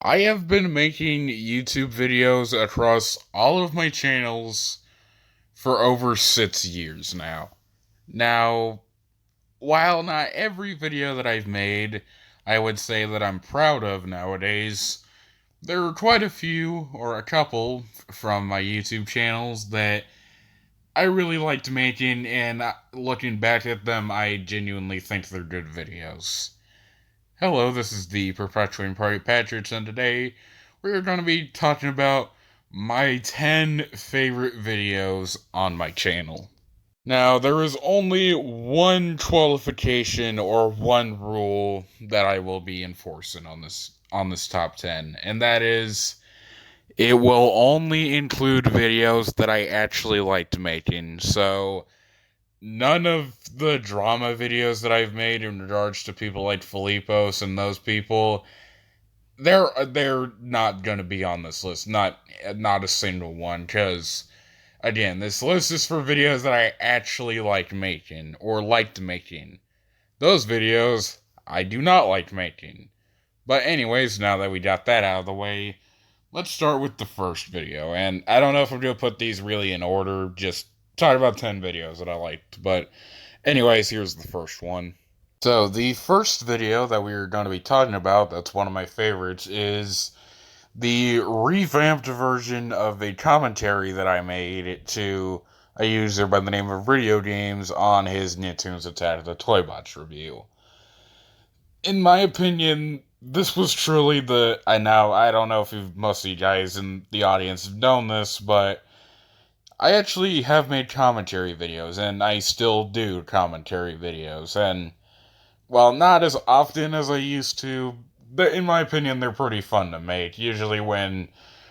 I have been making YouTube videos across all of my channels for over 6 years now. Now, while not every video that I've made I would say that I'm proud of nowadays, there are quite a few, or a couple, from my YouTube channels that I really liked making, and looking back at them, I genuinely think they're good videos. Hello, this is the Perpetuating Party Patriots, and today we're going to be talking about my 10 favorite videos on my channel. Now, there is only one qualification or one rule that I will be enforcing on this top 10, and that is it will only include videos that I actually liked making. So, none of the drama videos that I've made in regards to people like Filipos and those people, they're not gonna be on this list. Not a single one, because again, this list is for videos that I actually like making or liked making. Those videos I do not like making. But anyways, now that we got that out of the way, let's start with the first video. And I don't know if I'm gonna put these really in order, just talk about 10 videos that I liked. But anyways, here's the first one. So, the first video that we're going to be talking about, that's one of my favorites, is the revamped version of a commentary that I made to a user by the name of Video Games on his Nicktoons Attack of the Toybots review. In my opinion, this was truly I don't know if most of you guys in the audience have known this, but I actually have made commentary videos, and I still do commentary videos, and well, not as often as I used to, but in my opinion, they're pretty fun to make. Usually when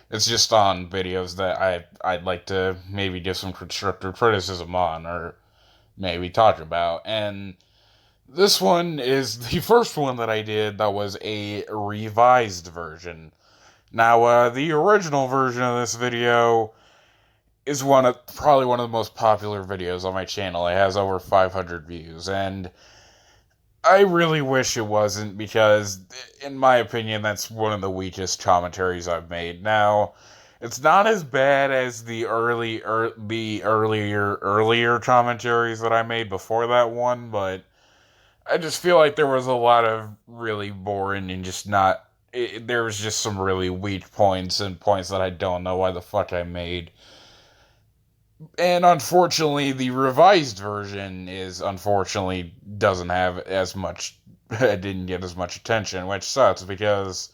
it's just on videos that I'd like to maybe give some constructive criticism on, or maybe talk about. And this one is the first one that I did that was a revised version. Now, the original version of this video is probably one of the most popular videos on my channel. It has over 500 views, and I really wish it wasn't, because, in my opinion, that's one of the weakest commentaries I've made. Now, it's not as bad as the earlier commentaries that I made before that one, but I just feel like there was a lot of really boring and just not. There was just some really weak points and points that I don't know why the fuck I made. And unfortunately, the revised version unfortunately doesn't have as much. It didn't get as much attention, which sucks, because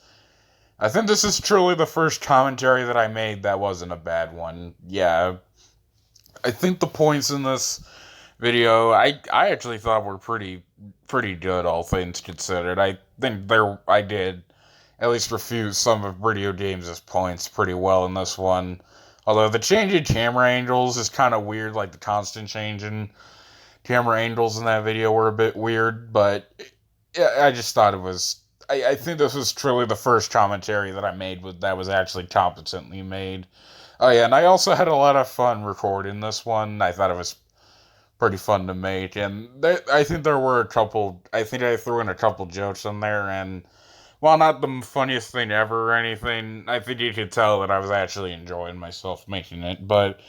I think this is truly the first commentary that I made that wasn't a bad one. Yeah, I think the points in this video I actually thought were pretty good, all things considered. I think I did at least refute some of Video Games' points pretty well in this one. Although the change in camera angles is kind of weird, like the constant change in camera angles in that video were a bit weird, but I just thought it was. I think this was truly the first commentary that I made that was actually competently made. Oh yeah, and I also had a lot of fun recording this one. I thought it was pretty fun to make, and I think there were a couple. I think I threw in a couple jokes in there, and while not the funniest thing ever or anything, I think you could tell that I was actually enjoying myself making it. But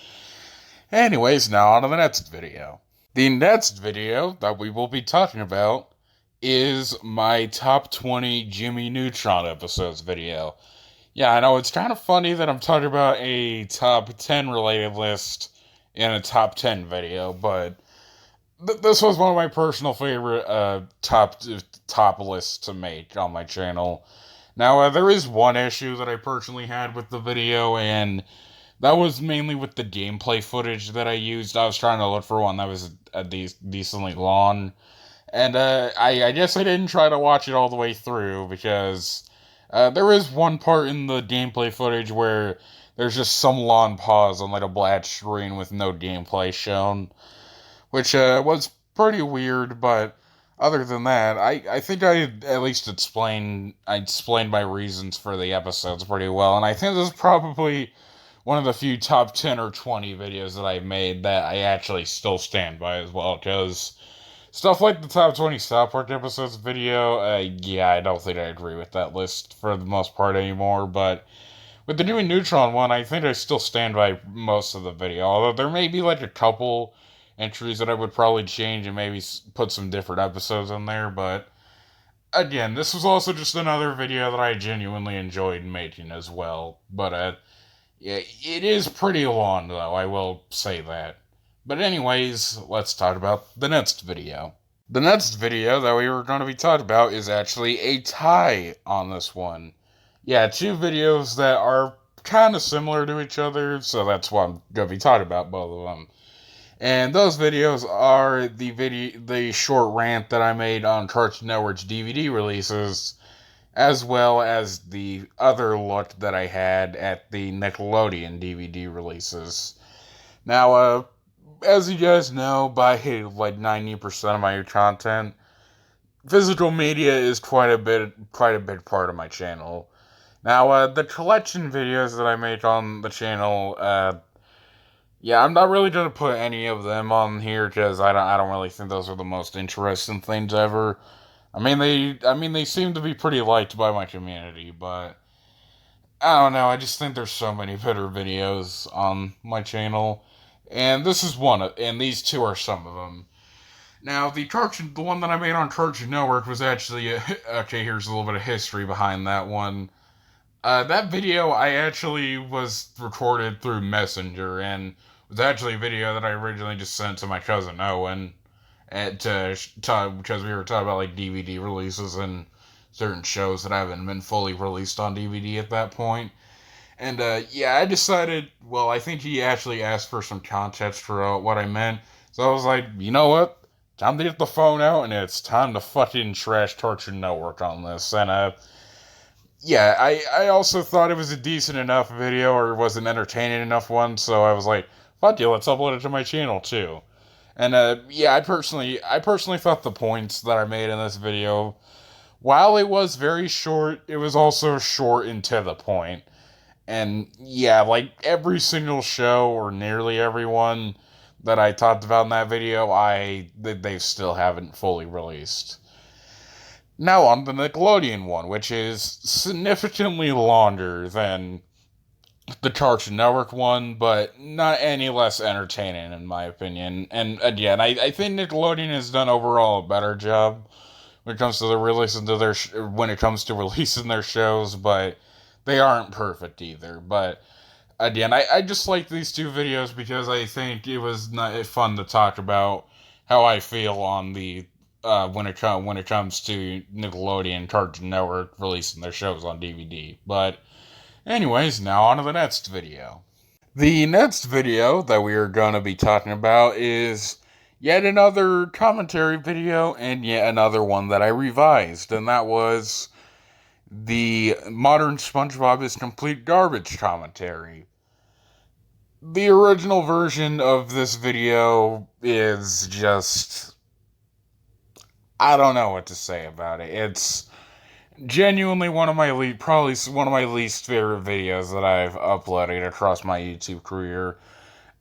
anyways, now on to the next video. The next video that we will be talking about is my top 20 Jimmy Neutron episodes video. Yeah, I know it's kind of funny that I'm talking about a top 10 related list in a top 10 video, but this was one of my personal favorite top lists to make on my channel. Now, there is one issue that I personally had with the video, and that was mainly with the gameplay footage that I used. I was trying to look for one that was decently long, and I guess I didn't try to watch it all the way through, because there is one part in the gameplay footage where there's just some long pause on like a black screen with no gameplay shown, which was pretty weird. But other than that, I think I at least explained my reasons for the episodes pretty well, and I think this is probably one of the few top 10 or 20 videos that I made that I actually still stand by as well, because Stuff like the top 20 South Park episodes video, yeah, I don't think I agree with that list for the most part anymore, but with the new Neutron one, I think I still stand by most of the video, although there may be like a couple entries that I would probably change and maybe put some different episodes in there, but again, this was also just another video that I genuinely enjoyed making as well, but yeah, it is pretty long though, I will say that. But anyways, let's talk about the next video. The next video that we were going to be talking about is actually a tie on this one. Yeah, two videos that are kind of similar to each other, so that's why I'm going to be talking about both of them. And those videos are the short rant that I made on Cartoon Network's DVD releases, as well as the other look that I had at the Nickelodeon DVD releases. Now, as you guys know, by like 90% of my content, physical media is quite a big part of my channel. Now, the collection videos that I make on the channel, yeah, I'm not really gonna put any of them on here because I don't really think those are the most interesting things ever. I mean, they seem to be pretty liked by my community, but I don't know. I just think there's so many better videos on my channel, and this is and these two are some of them. Now, the one that I made on Cartoon Network was actually okay. Here's a little bit of history behind that one. That video I actually was recorded through Messenger, and was actually a video that I originally just sent to my cousin Owen, because we were talking about like DVD releases and certain shows that haven't been fully released on DVD at that point. And yeah, I decided. Well, I think he actually asked for some context for what I meant, so I was like, you know what? Time to get the phone out, and it's time to fucking trash Cartoon Network on this. And yeah, I also thought it was a decent enough video, or was an entertaining enough one, so I was like, fuck you, let's upload it to my channel too. And yeah, I personally thought the points that I made in this video, while it was very short, it was also short and to the point. And yeah, like every single show, or nearly everyone that I talked about in that video, they still haven't fully released. Now on the Nickelodeon one, which is significantly longer than the Cartoon Network one, but not any less entertaining in my opinion. And again, I think Nickelodeon has done overall a better job when it comes to when it comes to releasing their shows, but they aren't perfect either. But again, I just like these two videos because I think it was fun to talk about how I feel on the when it comes to Nickelodeon Cartoon Network releasing their shows on DVD. But anyways, now on to the next video. The next video that we are going to be talking about is yet another commentary video, and yet another one that I revised, and that was the Modern SpongeBob is Complete Garbage commentary. The original version of this video is just, I don't know what to say about it. It's genuinely probably one of my least favorite videos that I've uploaded across my YouTube career.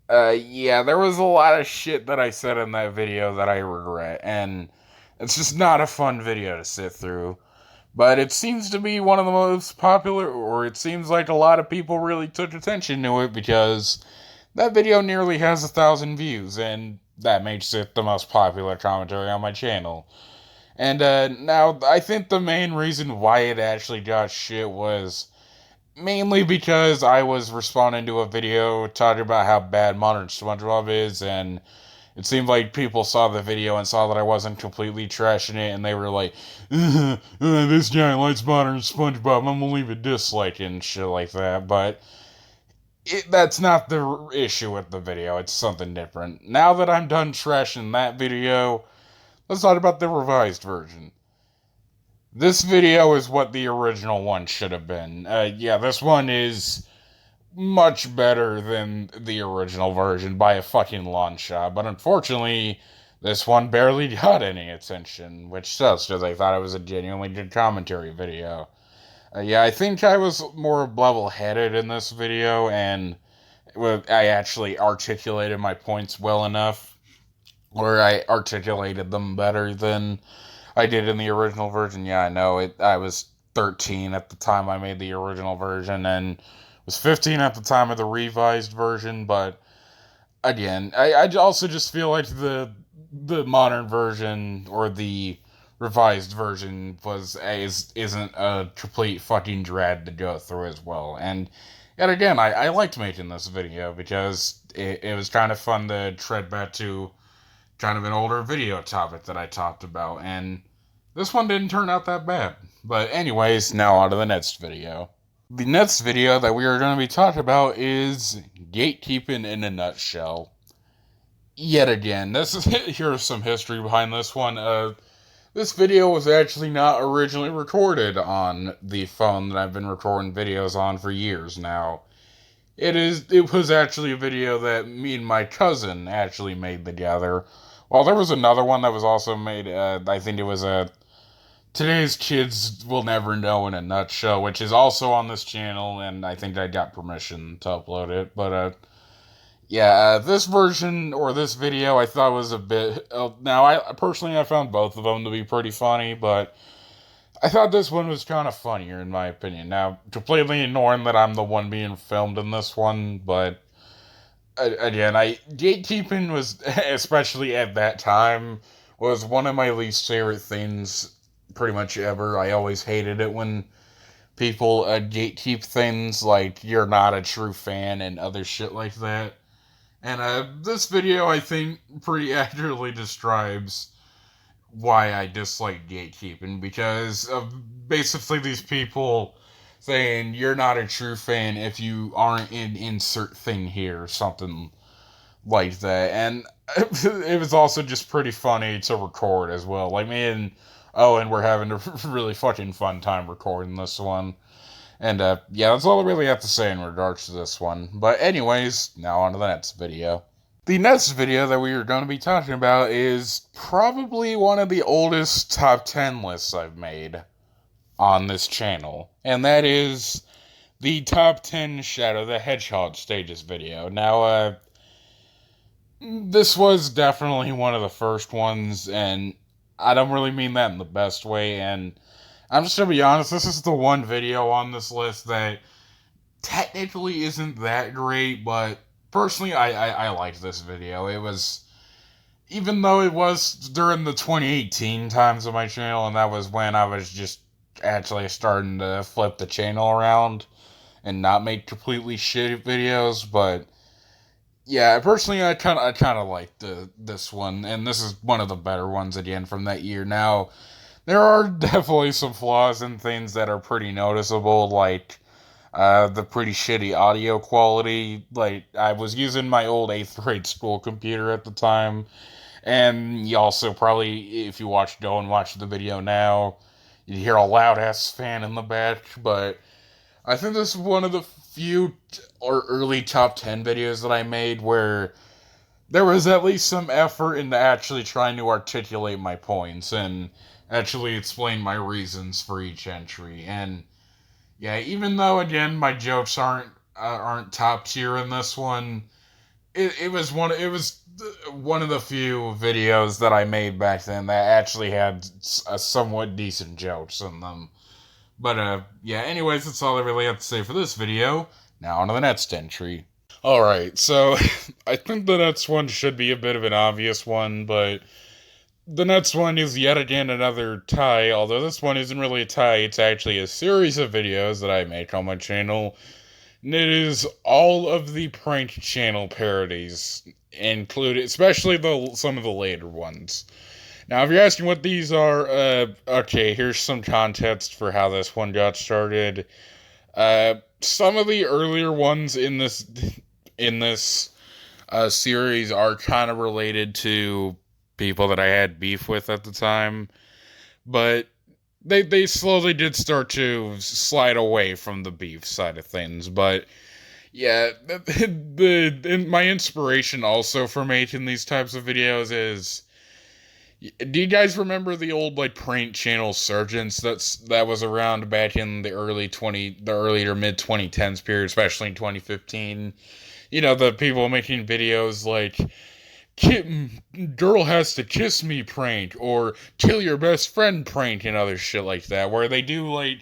Yeah, there was a lot of shit that I said in that video that I regret, and it's just not a fun video to sit through. But it seems to be one of the most popular, or it seems like a lot of people really took attention to it because that video nearly has 1,000 views, and that makes it the most popular commentary on my channel. And now, I think the main reason why it actually got shit was mainly because I was responding to a video talking about how bad Modern SpongeBob is, and it seemed like people saw the video and saw that I wasn't completely trashing it, and they were like, this guy likes Modern SpongeBob, I'm gonna leave a dislike and shit like that, but that's not the issue with the video, it's something different. Now that I'm done trashing that video, let's talk about the revised version. This video is what the original one should have been. Yeah, this one is much better than the original version by a fucking long shot, but unfortunately, this one barely got any attention, which sucks because I thought it was a genuinely good commentary video. Yeah, I think I was more level-headed in this video, and I actually articulated my points well enough where I articulated them better than I did in the original version. Yeah, I know it. I was 13 at the time I made the original version, and was 15 at the time of the revised version. But again, I also just feel like the modern version or the revised version isn't a complete fucking dread to go through as well. And yet again, I liked making this video because it was kind of fun to tread back to kind of an older video topic that I talked about, and this one didn't turn out that bad. But anyways, now on to the next video. The next video that we are going to be talking about is gatekeeping in a nutshell. Yet again, here's some history behind this one. This video was actually not originally recorded on the phone that I've been recording videos on for years now. It was actually a video that me and my cousin actually made together. Well, there was another one that was also made, I think it was Today's Kids Will Never Know in a Nutshell, which is also on this channel, and I think I got permission to upload it. But, yeah, this version, or this video, I thought was a bit... now, I found both of them to be pretty funny, but I thought this one was kind of funnier, in my opinion. Now, completely ignoring that I'm the one being filmed in this one, but again, gatekeeping was, especially at that time, was one of my least favorite things pretty much ever. I always hated it when people gatekeep things like you're not a true fan and other shit like that. And this video, I think, pretty accurately describes why I dislike gatekeeping, because of basically these people saying you're not a true fan if you aren't in insert thing here, or something like that. And it was also just pretty funny to record as well. Like, me and Owen were having a really fucking fun time recording this one. And yeah, that's all I really have to say in regards to this one. But anyways, now on to the next video. The next video that we are going to be talking about is probably one of the oldest top 10 lists I've made on this channel. And that is the top 10 Shadow the Hedgehog stages video. Now, this was definitely one of the first ones, and I don't really mean that in the best way. And I'm just going to be honest, this is the one video on this list that technically isn't that great, but personally, I liked this video. It was, even though it was during the 2018 times of my channel, and that was when I was just actually starting to flip the channel around and not make completely shitty videos, but yeah, personally, I kind of liked this one, and this is one of the better ones again from that year. Now, there are definitely some flaws and things that are pretty noticeable, like the pretty shitty audio quality. Like, I was using my old 8th grade school computer at the time, and you also probably, if you go and watch the video now, you hear a loud-ass fan in the back. But I think this is one of the few or early top 10 videos that I made where there was at least some effort into actually trying to articulate my points and actually explain my reasons for each entry. And yeah, even though again my jokes aren't top tier in this one, it was one of the few videos that I made back then that actually had a somewhat decent jokes in them. But yeah, anyways, that's all I really have to say for this video. Now on to the next entry. Alright, so I think the next one should be a bit of an obvious one, but the next one is yet again another tie, although this one isn't really a tie, it's actually a series of videos that I make on my channel, and it is all of the prank channel parodies, included, especially some of the later ones. Now, if you're asking what these are, okay, here's some context for how this one got started. Some of the earlier ones in this series are kind of related to people that I had beef with at the time, but they slowly did start to slide away from the beef side of things. But yeah, my inspiration also for making these types of videos is, do you guys remember the old prank channel Surgeons that was around back in the early or mid 2010s period, especially in 2015? You know, the people making videos like girl has to kiss me prank, or kill your best friend prank, and other shit like that, where they do like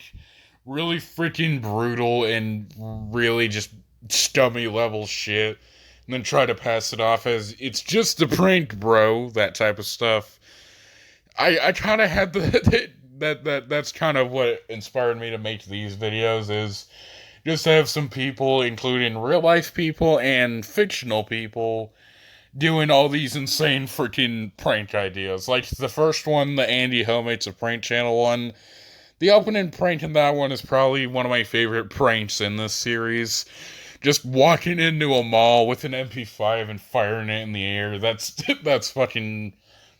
really freaking brutal and really just scummy level shit, and then try to pass it off as it's just a prank, bro. That type of stuff. I kind of had that's kind of what inspired me to make these videos, is just to have some people, including real life people and fictional people, doing all these insane freaking prank ideas. Like the first one, the Andy Homemates a Prank Channel one. The opening prank in that one is probably one of my favorite pranks in this series. Just walking into a mall with an MP5 and firing it in the air. That's fucking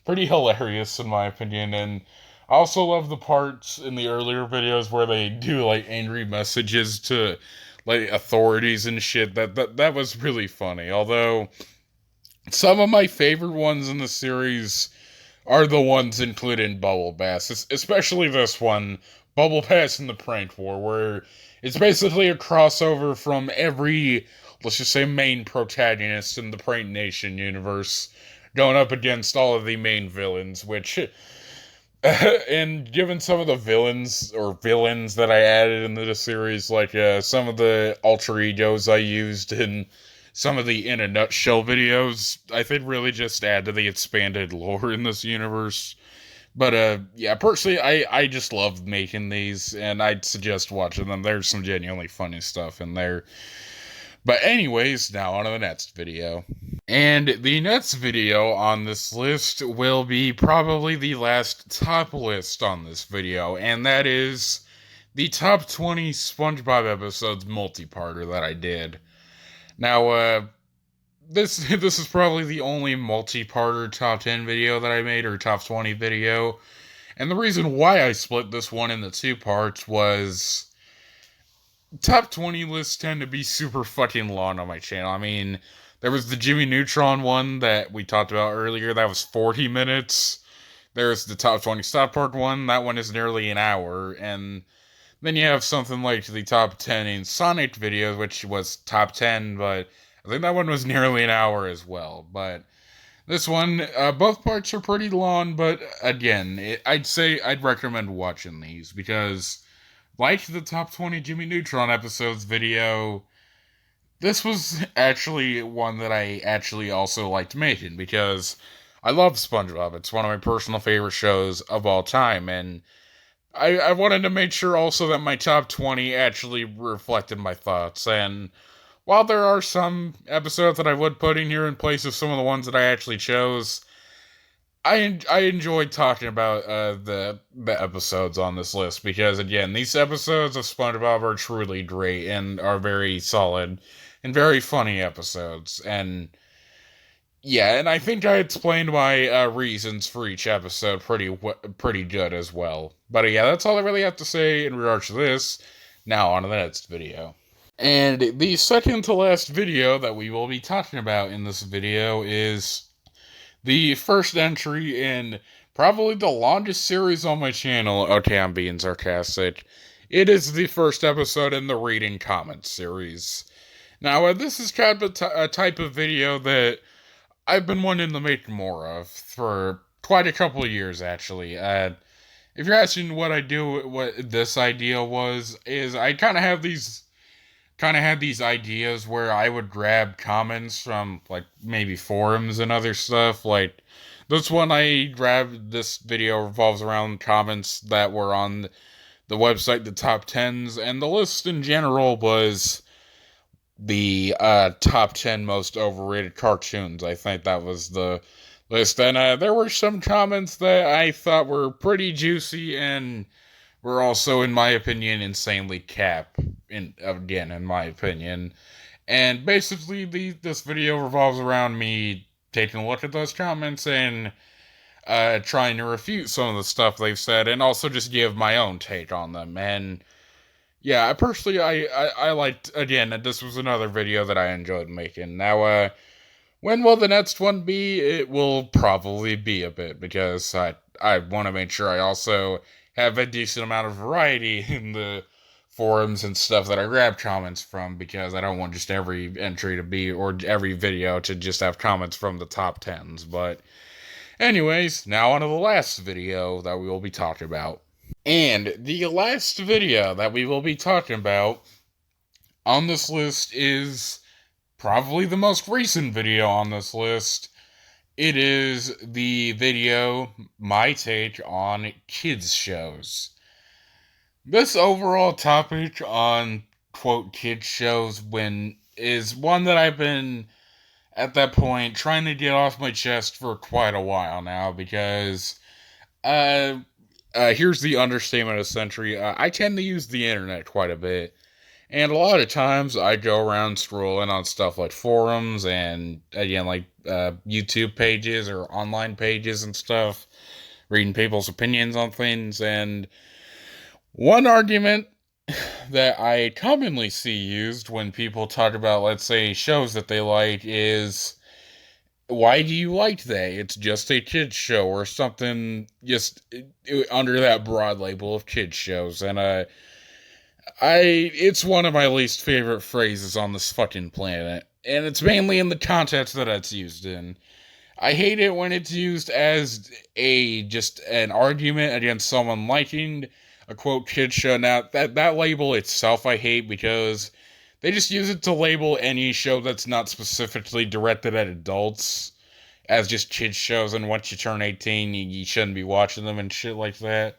pretty hilarious in my opinion. And I also love the parts in the earlier videos where they do like angry messages to like authorities and shit. That was really funny. Although some of my favorite ones in the series are the ones included in Bubble Bass, especially this one, Bubble Bass in the Prank War, where it's basically a crossover from every, let's just say, main protagonist in the Prank Nation universe, going up against all of the main villains, which, and given some of the villains that I added into the series, like some of the alter egos I used in some of the In a Nutshell videos, I think really just add to the expanded lore in this universe. But yeah, personally, I just love making these, and I'd suggest watching them. There's some genuinely funny stuff in there. But anyways, now on to the next video. And the next video on this list will be probably the last top list on this video, and that is the top 20 Spongebob episodes multi-parter that I did. Now, this is probably the only multi-parter top 10 video that I made, or top 20 video. And the reason why I split this one into two parts was top 20 lists tend to be super fucking long on my channel. I mean, there was the Jimmy Neutron one that we talked about earlier. That was 40 minutes. There's the top 20 stop part one. That one is nearly an hour. And then you have something like the top 10 in Sonic videos, which was top 10, but I think that one was nearly an hour as well. But this one, both parts are pretty long, but again, I'd say I'd recommend watching these, because like the top 20 Jimmy Neutron episodes video, this was actually one that I actually also liked making, because I love SpongeBob. It's one of my personal favorite shows of all time, and I wanted to make sure also that my top 20 actually reflected my thoughts. And while there are some episodes that I would put in here in place of some of the ones that I actually chose, I enjoyed talking about the episodes on this list, because again, these episodes of SpongeBob are truly great and are very solid and very funny episodes. And yeah, and I think I explained my reasons for each episode pretty good as well. But yeah, that's all I really have to say in regards to this. Now on to the next video. And the second to last video that we will be talking about in this video is the first entry in probably the longest series on my channel. Okay, I'm being sarcastic. It is the first episode in the Reading Comments series. Now, this is kind of a type of video that I've been wanting to make more of for quite a couple of years, actually. If you're asking what I do, what this idea was, is I kind of had these ideas where I would grab comments from, like, maybe forums and other stuff. Like, this one I grabbed, this video revolves around comments that were on the website, the top 10s, and the list in general was the top 10 most overrated cartoons. I think that was the list. And there were some comments that I thought were pretty juicy and were also, in my opinion, insanely cap. In my opinion. And basically, this video revolves around me taking a look at those comments and trying to refute some of the stuff they've said, and also just give my own take on them. And yeah, personally, I liked, again, this was another video that I enjoyed making. Now, when will the next one be? It will probably be a bit, because I want to make sure I also have a decent amount of variety in the forums and stuff that I grab comments from, because I don't want just every entry to be, or every video to just have comments from the top 10s. But anyways, now on to the last video that we will be talking about. And the last video that we will be talking about on this list is probably the most recent video on this list. It is the video, my take on kids shows. This overall topic on, quote, kids shows is one that I've been, at that point, trying to get off my chest for quite a while now, because, here's the understatement of the century. I tend to use the internet quite a bit. And a lot of times I go around scrolling on stuff like forums and, again, like YouTube pages or online pages and stuff, reading people's opinions on things. And one argument that I commonly see used when people talk about, let's say, shows that they like is, why do you like that? It's just a kids show, or something just under that broad label of kids shows. And it's one of my least favorite phrases on this fucking planet, and it's mainly in the context that it's used in. I hate it when it's used as just an argument against someone liking a, quote, kid show. Now, that label itself I hate, because they just use it to label any show that's not specifically directed at adults as just kids shows, and once you turn 18, you shouldn't be watching them and shit like that.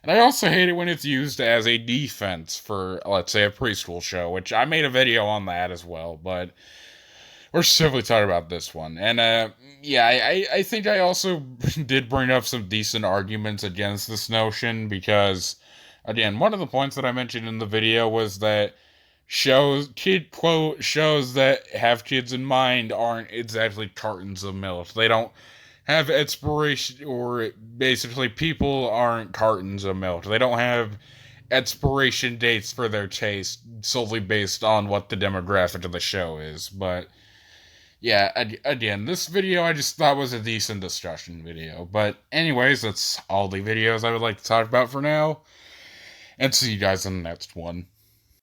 And I also hate it when it's used as a defense for, let's say, a preschool show, which I made a video on that as well, but we're simply talking about this one. And, I think I also did bring up some decent arguments against this notion, because, again, one of the points that I mentioned in the video was that shows that have kids in mind aren't exactly cartons of milk. They don't have expiration, or basically people aren't cartons of milk. They don't have expiration dates for their taste solely based on what the demographic of the show is. But yeah, again, this video I just thought was a decent discussion video. But anyways, that's all the videos I would like to talk about for now, and see you guys in the next one.